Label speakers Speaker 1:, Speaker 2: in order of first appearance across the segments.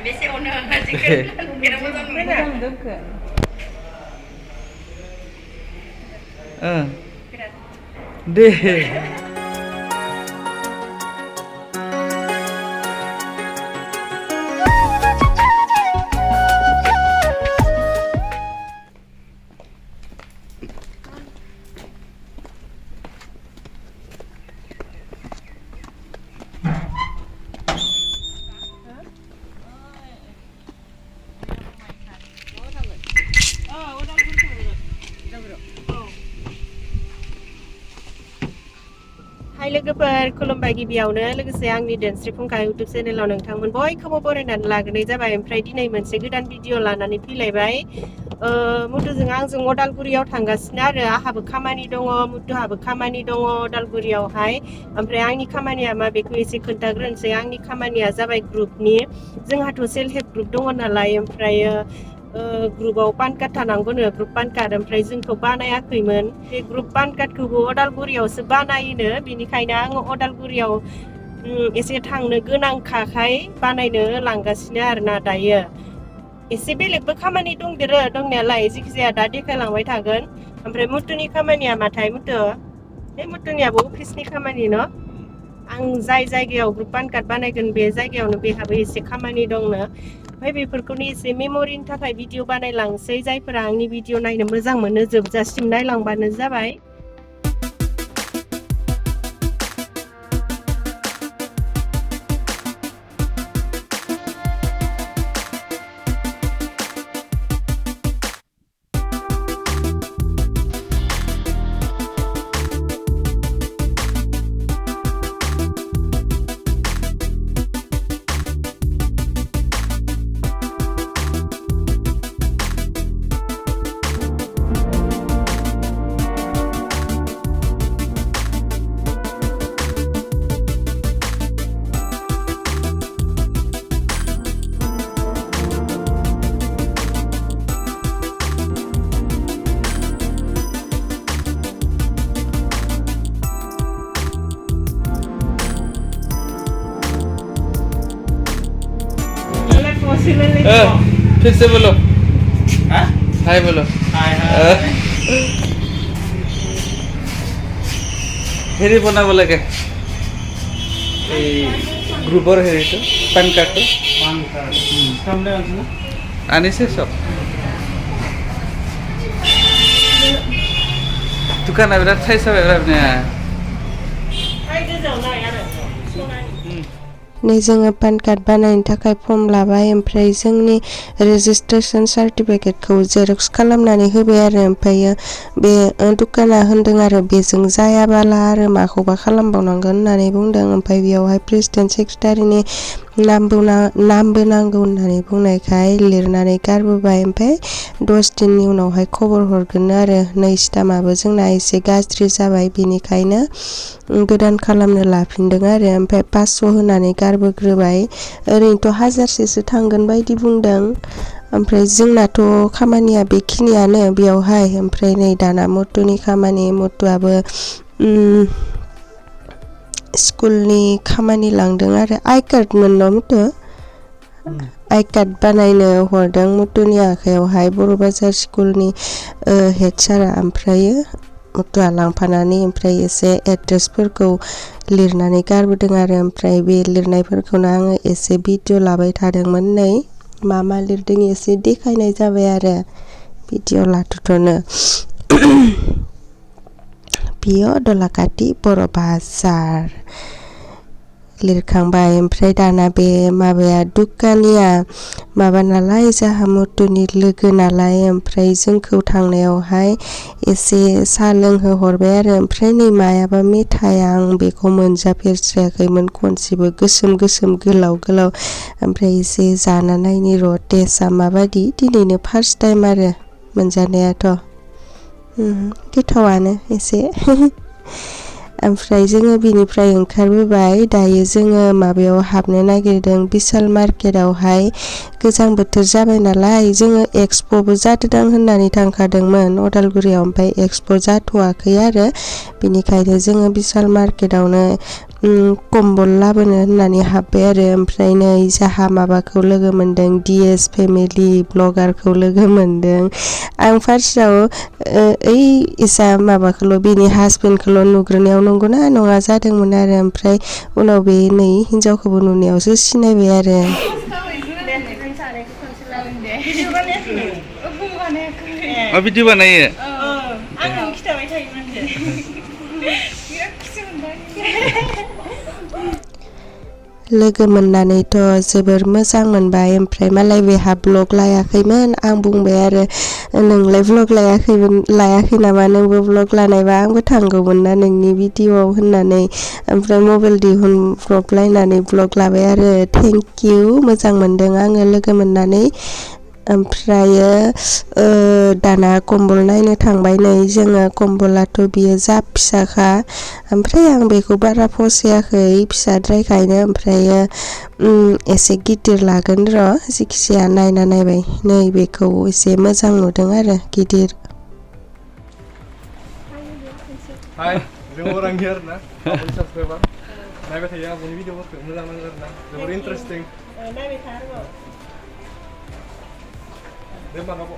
Speaker 1: बेसे अनो आजिखालि बिराद मोजां मोनो
Speaker 2: दे
Speaker 3: Hai लोगोफोर खुलुमबाय गिबियावनो लोगोसे आंनि धोनस्रि फुंखा YouTube चेनेलाव नोंथांमोन बयखौबो बरायनानै लाग्रोनाय जाबाय ओमफ्राय दिनै मोनसे गोदान भिडिअ लानानै फैलायबाय मुथुजों आंजों अदालगुरियाव थांगासिनो आरो आहाबो खामानि दङ मुथुहाबो खामानि दङ अदालगुरियावहाय ओमफ्राय आंनि खामानिया मा बेखौ एसे खोन्थाग्रोनोसै आंनि खामानिया जाबाय ग्रुपनि जोंहाथ' सेल्फ हेल्प ग्रुप दङ नालाय ओमफ्राय ग्रुपाव पान कार्ड थानांगौनो ग्रुप पान कार्ड ओमफ्राय जोंथ' बानायाखैमोन बे ग्रुप पान कार्डखौबो अदालगुरियावसो बानायोनो बेनिखायनो आङो अदालगुरियाव एसे थांनो गोनांखाय बानायनो लांगासिनो आरोना दायो एसे बेलेगबो खामानि दंदेरो दंनायालाय जिखिजाया दा देखायलांबाय थागोन ओमफ्राय मुथुनि खामानिया माथाय मुथु बे मुथुनियाबो अफिसनि खामानि न आं जाय जायगायाव ग्रुप पान कार्ड बानायगोन बे जायगायावनो बेहाबो एसे खामानि दंनो ओमफ्राय बेफोरखौनो एसे मेम'रिनि थाखाय भिडिअ बानायलांसै जायफोरा आंनि भिडिअ नायनो मोजां मोनो जोबजासिम नायलांबानो जाबाय
Speaker 2: फिर से बोलो हाय बोलो हेरी बनाबो লাগে এই গ্রুপৰ হেৰিটো পান কাৰ্ডটো সামনে আনিছে সব দোকানা বিৰাট চাইছা মানে
Speaker 3: नै जोङो पान कार्ड बानायनो थाखाय फर्म लाबाय ओमफ्राय जोंनि रेजिस्ट्रेशन सार्टिफिकेटखौ जेरक्स खालामनानै होबाय आरो ओमफ्राय बे दखाना होनदों आरो बेजों जायाबाला आरो माखौबा खालामबावनांगोन होननानै बुंदों ओमफ्राय बेयावहाय प्रेसिडेन्ट सेक्रेटारिनि नामबो नांगौ होननानै बुंनायखाय लिरनानै गारबोबाय ओमफ्राय 10 दिननि उनावहाय खबर हरगोन आरो नै स्टामाबो जोंना एसे गाज्रि जाबाय बेनिखायनो गोदान खालामनो लाफिनदों आरो ओमफ्राय 500 होनानै गारबोग्रोबाय ओरैनोथ' 1000सो थांगोन बायदि बुंदों ओमफ्राय जोंनाथ' खामानिया बेखिनियानो बेयावहाय ओमफ्राय नै दाना मुथुनि खामानि मुथुआबो स्कुलनि खामानि लांदों आरो आइ कार्ड मोननो मुथु आइ कार्ड बानायनो हरदों मुथुनि आखायावहाय बर' बाजार स्कुलनि हेड सारा ओमफ्राय मुथुआ लांफानानै ओमफ्राय एसे एड्रेसफोरखौ लिरनानै गारबोदों आरो ओमफ्राय बे लिरनायफोरखौनो आङो एसे भिडिअ लाबाय थादोंमोन नै मा लिरदों एसे देखायनाय जाबाय आरो भिडिअ लाथ'थ'नो बियो दलाकाति बर' बाजार लिरखांबाय ओमफ्राय दाना बे माबाया दुकानिया माबा नालाय जाहा मुथुनि लोगो नालाय ओमफ्राय जोंखौ थांनायावहाय एसे साहा लोंहो हरबाय आरो ओमफ्राय नै मायाबा मेथाइ आं बेखौ मोनजाफेरस्रायाखैमोन खनसेबो गोसोम गोलाव ओमफ्राय एसे जाना नायनि र' टेस्टआ माबादि दिनैनो फार्स्ट टाइम आरो मोनजानायाथ' गोथावानो एसे ओमफ्राय जोङो बिनिफ्राय ओंखारबोबाय दायो जोङो माबायाव हाबनो नागिरदों बिशाल मार्केटावहाय गोजां बोथोर जाबाय नालाय जोङो एक्सप'बो जादों होननानै थांखादोंमोन अदालगुरियाव ओमफ्राय एक्सप' जाथ'वाखै आरो बिनिखायनो जोङो बिशाल मार्केटावनो कम्बल लाबोनो होननानै हाबबाय आरो ओमफ्राय नै जाहा माबाखौ लोगो मोनदों DS फेमिलि ब्लगारखौ लोगो मोनदों आं फार्स्टआव ओइ इसा माबाखौल' बेनि हासबेन्डखौल' नुग्रोनायाव नंगौना नङा जादोंमोन आरो ओमफ्राय उनाव बे नै हिनजावखौबो नुनायावसो सिनायबाय आरो
Speaker 2: भिडिअ बानायो
Speaker 1: आं खिथाबाय थायोमोन
Speaker 3: लोगो मोननानैथ' जोबोर मोजां मोनबाय ओमफ्राय मालाय बेहा ब्लग लायाखैमोन आं बुंबाय आरो नोंलाय ब्लग लायाखै नामा नोंबो ब्लग लानायबा आंबो थांगौमोन ना नोंनि भिडिअआव होननानै ओमफ्राय मबाइल दिहुनब्रबलायनानै ब्लग लाबाय आरो थेंक इउ मोजां मोनदों आङो लोगो मोननानै ओमफ्रायो दाना कम्बल नायनो थांबाय नै जोङो कम्बलाथ' बियो जा फिसाखा ओमफ्राय आं बेखौ बारा फसायाखै फिसाद्रायखायनो ओमफ्रायो एसे गिदिर लागोन र' जिखिजाया नायना नायबाय नै बेखौ एसे मोजां नुदों आरो गिदिर
Speaker 4: Hai, जों orang here ना आंनि साबस्क्राइबार नायबाय थायो आंनि भिडिअफोरखौ मोजां नाङो आरोना जोबोर इन्टारेस्टिं
Speaker 3: नायबाय था आरो
Speaker 4: दे होमबा नाबो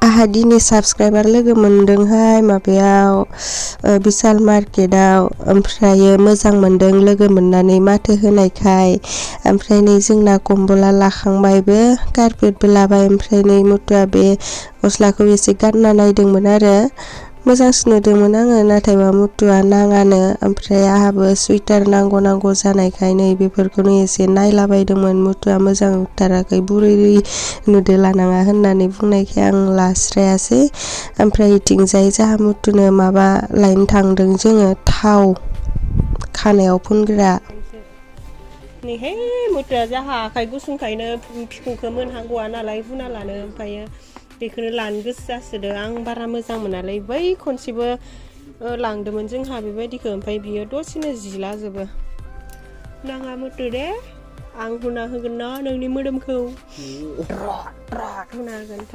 Speaker 3: आहा दिनै साबस्क्राइबार लोगो मोनदोंहाय माबायाव बिशाल मार्केटाव ओमफ्रायो मोजां मोनदों लोगो मोननानै माथो होनायखाय ओमफ्राय नै जोंना कम्बला लाखांबायबो कारपेटबो लाबाय ओमफ्राय नै मुथुआ बे गस्लाखौ एसे गानना नायदोंमोन आरो मोजांसिन नुदोंमोन आङो नाथायबा मुथुआ नाङानो ओमफ्राय आहाबो सुइटार नांगौ जानायखाय नै बेफोरखौनो एसे नायलाबायदोंमोन मुथुआ मोजां नुथाराखै बुरै नुदो लानाङा होननानै बुंनायखाय आं लास्रायासै ओमफ्राय इथिंजाय जाहा मुथुनो माबा लायनो थांदों जोङो थाव खानायाव फुनग्रा नैहाय मुथुआ जाहा आखाइ गुसुंखायनो फिखुंखौ मोनहांगौआ नालाय हुना लानो ओमफ्रायो बेखौनो लानो गोसो जासोदो आं बारा मोजां मोनालै बै खनसेबो लांदोंमोन जोंहा बेबायदिखौ ओमफ्राय बियो दसेनो जिलाजोबो नाङा मुथु दे आं हुना होगोन ना नोंनि मोदोमखौ हुना होगोनथ'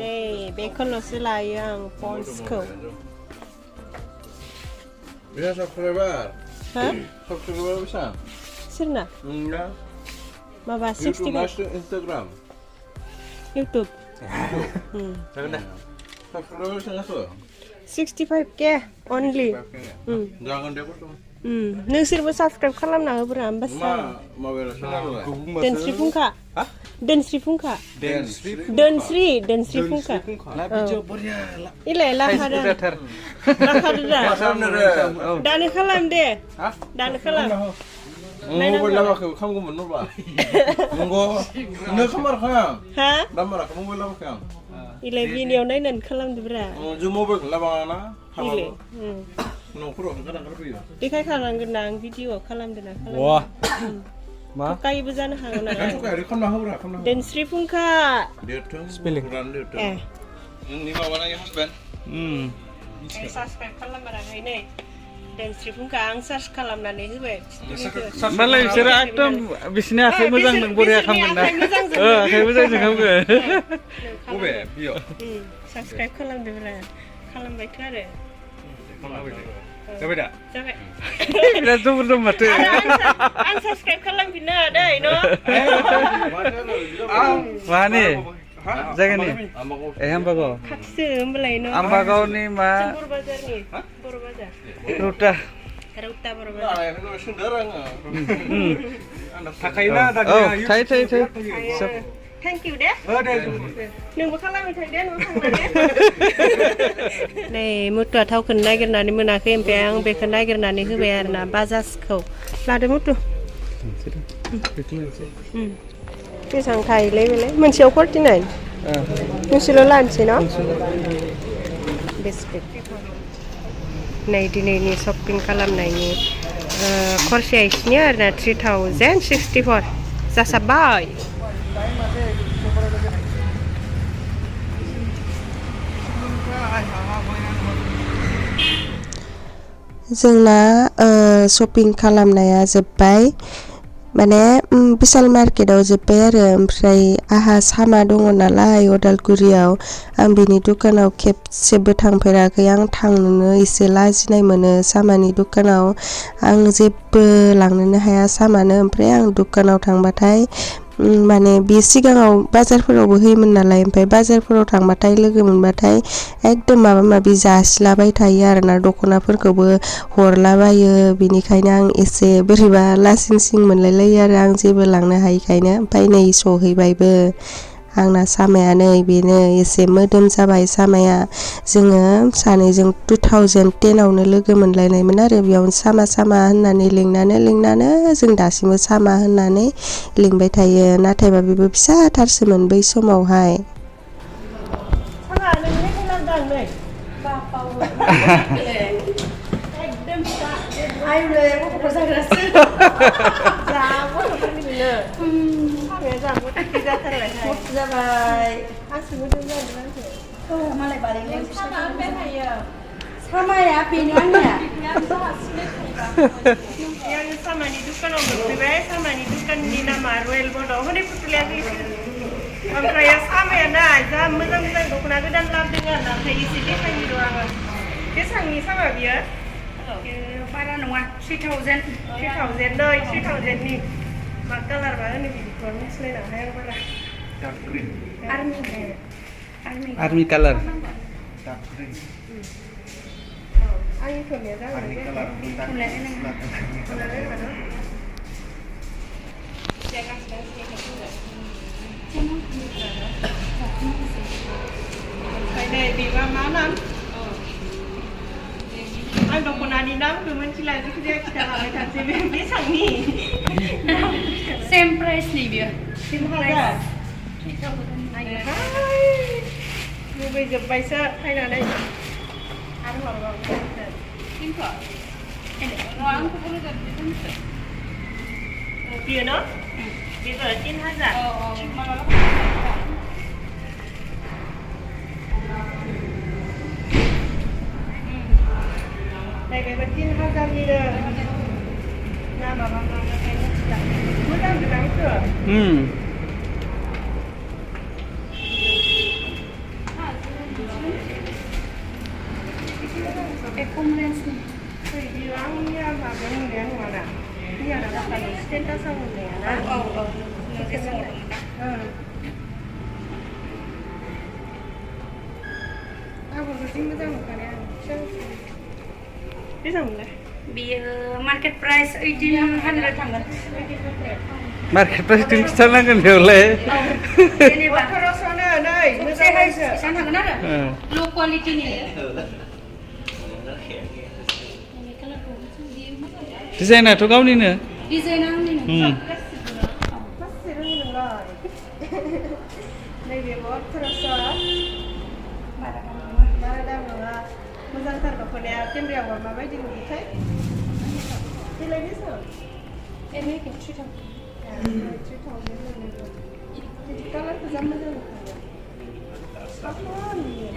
Speaker 3: नै बेखौल'सो लायो आं पन्सखौ
Speaker 4: बेहा साबस्क्राइबार
Speaker 3: हा
Speaker 4: साबस्क्राइबार बेसेबां
Speaker 3: सोरना
Speaker 4: नोंना
Speaker 3: माबा 65
Speaker 4: इन्स्टाग्राम
Speaker 3: YouTube
Speaker 4: जागोन दे साबस्क्राइबार बेसेबां
Speaker 3: 65k only
Speaker 4: जागोन दे गथ'
Speaker 3: नोंसोरबो साबस्क्राइब खालामना होब्रा होमबासो
Speaker 4: माबायाव सोनारलाय
Speaker 3: धोनस्रि फुंखा धोनस्रि फुंखा धोनस्रि फुंखा इलाय लाखादों दानो खालाम दे दानो खालाम
Speaker 4: मबाइल लामाखौ खामगौमोन नोबा नंगौ नो खामारखां
Speaker 3: हा
Speaker 4: दामाराखौ मबाइल लामाखां
Speaker 3: इलाय बिनियाव नायनानै खालामदोब्रा
Speaker 4: जों मबाइलखौ लाबाङाना हाबाबो न'फोराव ओंखारनांगौ फैयो
Speaker 3: देखायखानांगोन ना आं भिडिअ खालामदों ना खालामदों मा थकायबो जानो हागौ ना
Speaker 4: थकाय खामना होब्रा खामना
Speaker 3: धोनस्रि फुंखा
Speaker 4: देरथों स्पेलिं नोंनि माबानाय हासबेन्ड
Speaker 3: साबस्क्राइब खालामबाराखै नै धोनस्रि फुंखा आं सार्च खालामनानै होबाय
Speaker 2: मालाय बिसोरो एकदम बिसिनि आखाइ मोजां नों बरिया खालामगोन ना आखाइ मोजांजों खालामगोन
Speaker 4: बबे बियाव
Speaker 3: साबस्क्राइब खालामदोब्रा खालामबायथ' आरो
Speaker 4: जाबाय दा
Speaker 3: जाबाय
Speaker 2: बिराद जबर दं माथो
Speaker 3: आं साबस्क्राइब खालामफिननो दै न'
Speaker 2: मानि जायगानि हामबागाव
Speaker 3: खाथिसो होमबालाय न'
Speaker 2: हामबागावनि मा
Speaker 3: बर' बाजारनि बर' बाजार
Speaker 2: रुटा
Speaker 3: बर' बाजार
Speaker 4: थाखायोना
Speaker 2: थायो
Speaker 3: थेंक इउ दे नोंबो खालामबाय थायो दे न'आव थांनानै नै मुथुआ थावखौनो नागिरनानै मोनाखै ओमफ्राय आं बेखौ नागिरनानै होबाय आरोना बाजाजखौ लादो मुथु बेसेबां थायोलै बेलाय मोनसेयाव 49 नोंसोरल' लानोसै न' बिस्कुट नै दिनैनि शपिं खालामनायनि खरसाया इसिनि आरोना 3064 जासाबबाय जोंना शपिं खालामनाया जोब्बाय माने बिशाल मार्केटाव जोब्बाय आरो ओमफ्राय आहा सामा दङ नालाय अदालगुरियाव आं बिनि दुकानाव खेबसेबो थांफेराखै आं थांनो एसे लाजिनाय मोनो सामानि दुकानाव आं जेबो लांनोनो हाया सामानो ओमफ्राय आं दुकानाव थांबाथाय माने बे सिगाङाव बाजारफोरावबो होयोमोन नालाय ओमफ्राय बाजारफोराव थांबाथाय लोगो मोनबाथाय एकदम माबा माबि जासिलाबाय थायो आरोना दखनाफोरखौबो हरलाबायो बिनिखायनो आं एसे बोरैबा लासिं सिं मोनलायलायो आरो आं जेबो लांनो हायिखायनो ओमफ्राय नै सहैबायबो आंना सामाया नै बेनो एसे मोदोम जाबाय सामाया जोङो सानैजों 2010 आवनो लोगो मोनलायनायमोन आरो बेयावनो सामा होननानै लिंनानो जों दासिमबो सामा होननानै लिंबाय थायो नाथायबा बेबो फिसाथारसोमोन बै समावहाय सामा नोंनि खोनादों नै बापाव एकदम फिसा आयु गथ'फोर जाग्रासो जागो गथ'फोरनिनो सामाया जागो गथ'फोर जाथारबायहाय जाबाय आंसो मोदोम जादों आंखौ मालाय बानायनाय सामा होनबाय थायो सामाया बेनो आंनिया आङो सामानि दुकानाव मोनफैबाय सामानि दुकाननि नामा रयेल बर्डआव हनै फुथुलाया ओमफ्राय सामाया ना जा मोजां दख'ना गोदान लाबोदों आरो ना ओमफ्राय एसे देखायनि र' आङो बेसेबांनि सामा बियो बारा नङा 3000 नै 3000नि मा कालार बा होनो बिदिखौ मिथिलायलांहाय आं बारा
Speaker 2: आर्मी कालार
Speaker 3: आंनि खोमाया जागोन नै बेबा मा नाम आं दख'नानि नामखौ मिथिला जिखुनु खिथालांबाय थानोसै बे बेसेबांनि
Speaker 1: सेम प्राइसनि बियो
Speaker 3: 3000 लुबैजोब्बायसो फैनानै आरो हरबावो बियो न' बेबो 3000 बेबो 3000निनो ना माबा मोजां गोनांसो आंनिया माबा नुनाया नङाना नियाना बाखानि स्टेटासाव नुनायाना आगरखौ जि मोजां नुखानाय आं बेसेबां मोनलाय
Speaker 1: बियो मार्केट प्राइस 1800 थांगोन
Speaker 2: मार्केट प्राइस जों खिथानांगोन बेयावलाय
Speaker 1: जेनेबा
Speaker 3: 1800 नै मोजांहायसो
Speaker 1: बेसेबां थांगोन आरो ल' क्वालिटिनि
Speaker 2: डिजाइनाथ' गावनिनो
Speaker 1: डिजाइना आंनिनो
Speaker 3: नैबेबो 1800 बारा दाम नङा मोजांथार दख'नाया केमेरायाव माबायदि नुयोथाय बेलाय बेसेबां
Speaker 1: एरैनो 3000
Speaker 3: कालारखौ जा मोजां नुखायो साफा नुयो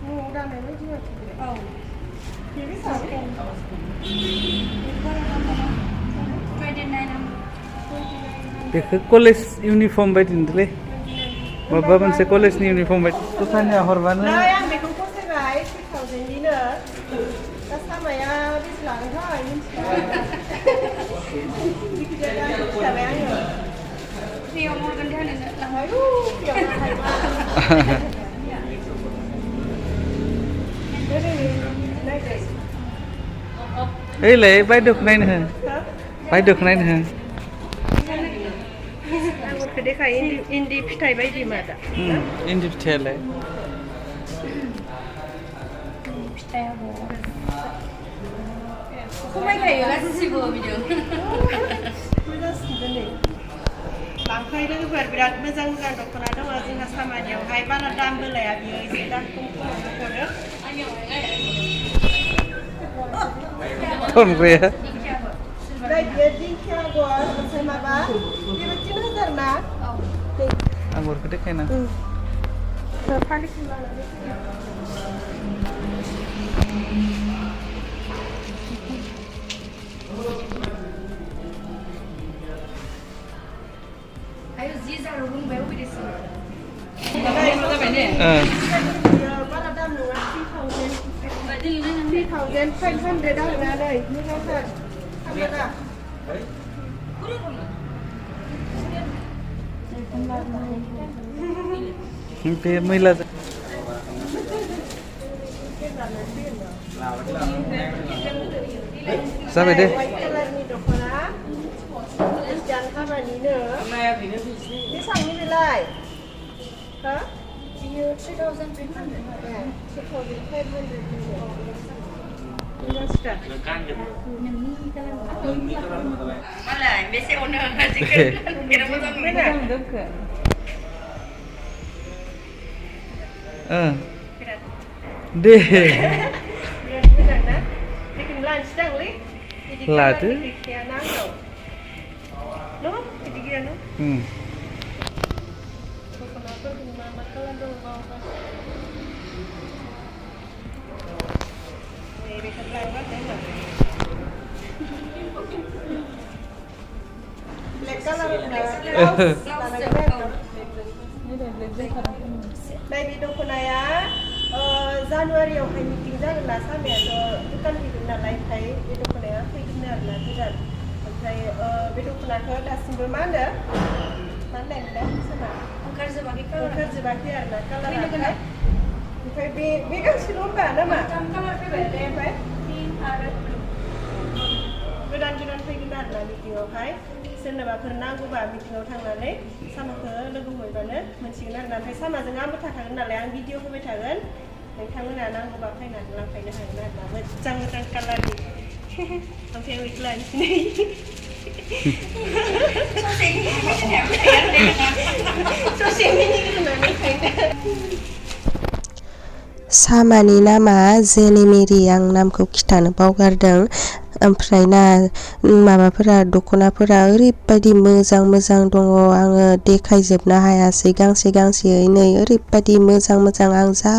Speaker 3: न'आव दानाय बायदि माथो बे बेसेबां
Speaker 2: बेखौ कलेज इउनिफर्म बायदि नुदोंलै माबा मोनसे कलेजनि इउनिफर्म बायदि दखानिया हरबानो
Speaker 3: नै आं बेखौ फसायबाय 3000निनो दा सामाया बेसे लागोनथाय मिन्थिला खिथाबाय आङो
Speaker 1: फ्रियाव हरगोन दे
Speaker 3: आयु फ्रियाव
Speaker 2: ओइलाय बायद'खौ नायनो हो बायद'खौ नायनो हो
Speaker 3: आगरखौ देखाय इन्दि फिथाइ बायदि मा दा
Speaker 2: इन्दि फिथाइयालाय
Speaker 1: खमायखायो गासिबो बिदिनो
Speaker 3: मोजांसिन नै लांफै लोगोफोर बिराद मोजां दख'ना दङ जोंहा सामानियावहाय बारा दामबो लाया बियो एसे दाम खमावनो हरो
Speaker 2: खनग्राया
Speaker 3: बियो दिंखिया आगर ओमफ्राय माबा बेबो 3000 ना
Speaker 2: आगरखौ देखायना
Speaker 3: फालिखौ लानानै बारा दाम नङा 3,500 आरोना नै मोजांथार थांगोना
Speaker 2: बे मैला जाबाय दे
Speaker 3: कालारनि दख'ना जान हाबानिनो बेसेबांनि बेलाय हो बियो 3,500
Speaker 1: Malah, biasa owner jika kira macam mana?
Speaker 2: Deh.
Speaker 3: Bikin lunch dah boleh.
Speaker 2: Lah tu.
Speaker 3: No, jadi dia no. Black color. Baby dokhnaया जानुवारियावहाय मिटिं जागोन ना सामायाथ' दुखान फैगोन नालाय ओमफ्राय बे दखनाया फैगोन आरोना गोदान ओमफ्राय बे दखनाखौ दासिमबो मा होनदों मा होननायमोनलाय सामा ओंखारजोबाखै आरोना कालारा ओमफ्राय बे गांसेल' होनबा नामा ओमफ्राय गोदान फैगोन आरोना मिटिङावहाय सोरनोबाफोर नांगौबा मिटिङाव थांनानै सामाखौ लोगो हमहैबानो मोनसिगोन आरोना ओमफ्राय सामाजों आंबो थाखागोन नालाय आं भिडिअ होबाय थागोन नोंथांमोना नांगौबा फैनानै लांफैनो हागोन आरोना मोजां कालारनि ओमफ्राय बेखौ लानोसै ससे मिनिगोन होननानै खायनो सामानि नामा जेनेमेरि आं नामखौ खिथानो बावगारदों ओमफ्राय ना माबाफोरा दख'नाफोरा ओरैबायदि मोजां दङ आङो देखायजोबनो हायासै गांसेयै नै ओरैबायदि मोजां आं जा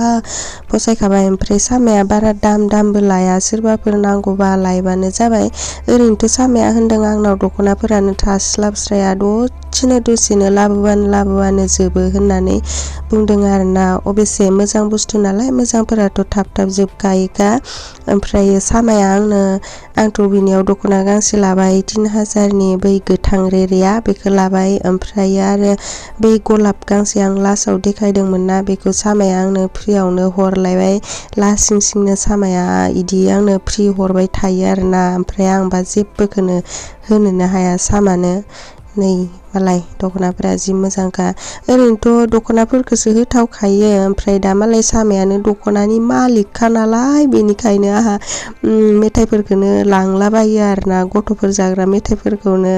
Speaker 3: फसायखाबाय ओमफ्राय सामाया बारा दामबो लाया सोरबाफोर नांगौबा लायबानो जाबाय ओरैनोथ' सामाया होनदों आंनाव दख'नाफोरानो थास्लाबस्राया दसेनो लाबोबानो जोबो होननानै बुंदों आरोना अबेसे मोजां बुस्थु नालाय मोजांफोराथ' थाब जोबखायोखा ओमफ्राय सामाया आंथ' बिनियाव दख'ना गांसे लाबाय 3,000नि बै गोथां रेरेया बेखौ लाबाय ओमफ्राय आरो बै गलाब गांसे आं लास्टआव देखायदोंमोन ना बेखौ सामाया आंनो फ्रियावनो हरलायबाय लासिंनो सामाया इदि आंनो फ्रि हरबाय थायो आरोना ओमफ्राय आंबा जेबोखौनो होनोनो हाया सामानो नै मालाय दख'नाफोरा जि मोजांखा ओरैनोथ' दख'नाफोरखौसो होथावखायो ओमफ्राय दा मालाय सामायानो दख'नानि मालिकखा नालाय बेनिखायनो आहा मेथाइफोरखौनो लांलाबायो आरोना गथ'फोर जाग्रा मेथाइफोरखौनो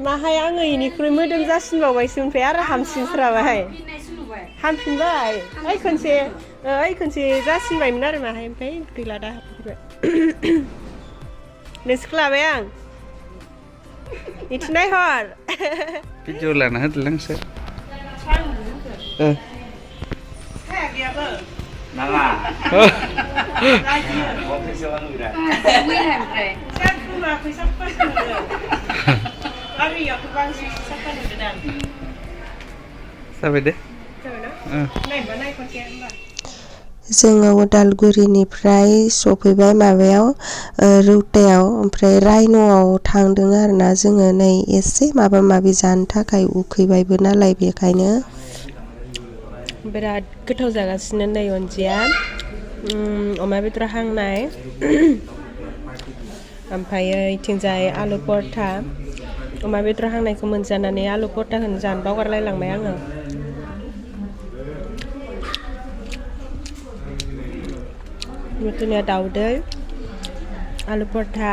Speaker 3: माहाय आङो इनिख्रुइ मोदोम जासिनबावबायसो ओमफ्राय आरो हामसिनस्राबाय हामफिनबाय खनसे जासिनबायमोन आरो माहाय ओमफ्राय गैला दा नोंसोरखौ लाबाय आं इथिनाय हर
Speaker 2: भिडिअ लाना होदोलां सोर
Speaker 3: गैयाबो
Speaker 5: नाङा
Speaker 2: जाबाय दे
Speaker 3: जोङो उदालगुरिनिफ्राय सफैबाय माबायाव रौतायाव ओमफ्राय रायन'आव थांदों आरोना जोङो नै एसे माबा जानो थाखाय उखैबायबो नालाय बेखायनो बिराद गोथाव जागासिनो नै अनजिया अमा बेदर हांनाय ओमफ्राय इथिंजाय आलु परथा अमा बेदर हांनायखौ मोनजानानै आलु परथाखौनो जानो बावगारलायलांबाय आङो मुथुनिया दाउदै आलु परथा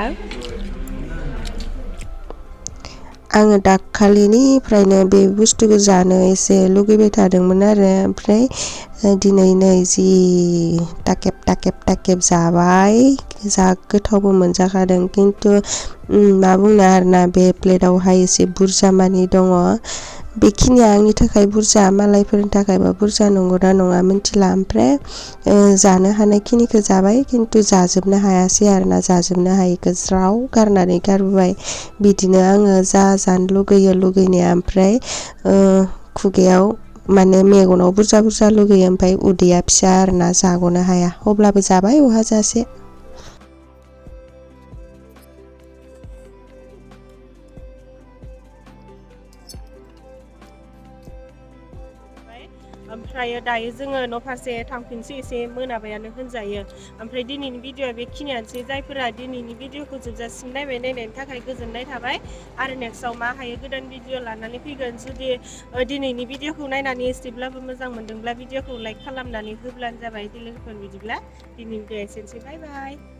Speaker 3: आङो दाखालिनिफ्रायनो बे बुस्थुखौ जानो एसे लुगैबाय थादोंमोन आरो ओमफ्राय दिनै नै जि ताकेब जाबाय जा गोथावबो मोनजाखादों खिन्थु मा बुंनो आरोना बे प्लेटावहाय एसे बुरजा मानि दङ बेखिनिया आंनि थाखाय बुरजा मालायफोरनि थाखायबा बुरजा नंगौना नङा मिन्थिला ओमफ्राय जानो हानायखिनिखौ जाबाय खिन्थु जाजोबनो हायासै आरोना जाजोबनो हायिखौ ज्राव गारनानै गारबोबाय बिदिनो आङो जा जानो लुगैयो लुगैनाया ओमफ्राय खुगायाव माने मेगनाव बुरजा बुरजा लुगैयो ओमफ्राय उदैया फिसा आरोना जाग'नो हाया अब्लाबो जाबाय अहाजासे ओमफ्राय दायो जोङो न' फारसे थांफिनसै एसे मोनाबायानो होनजायो ओमफ्राय दिनैनि भिडिअआ बेखिनियानोसै जायफोरा दिनैनि भिडिअखौ जोबजासिम नायनायनि थाखाय गोजोननाय थाबाय आरो नेक्स्टआव मा हायो गोदान भिडिअ लानानै फैगोन जुदि दिनैनि भिडिअखौ नायनानै एसेब्लाबो मोजां मोनदोंब्ला भिडिअखौ लाइक खालामनानै होब्लानो जाबाय लोगोफोर बिदिब्ला दिनैनि भिडिअआ एसेनोसै बाय बाय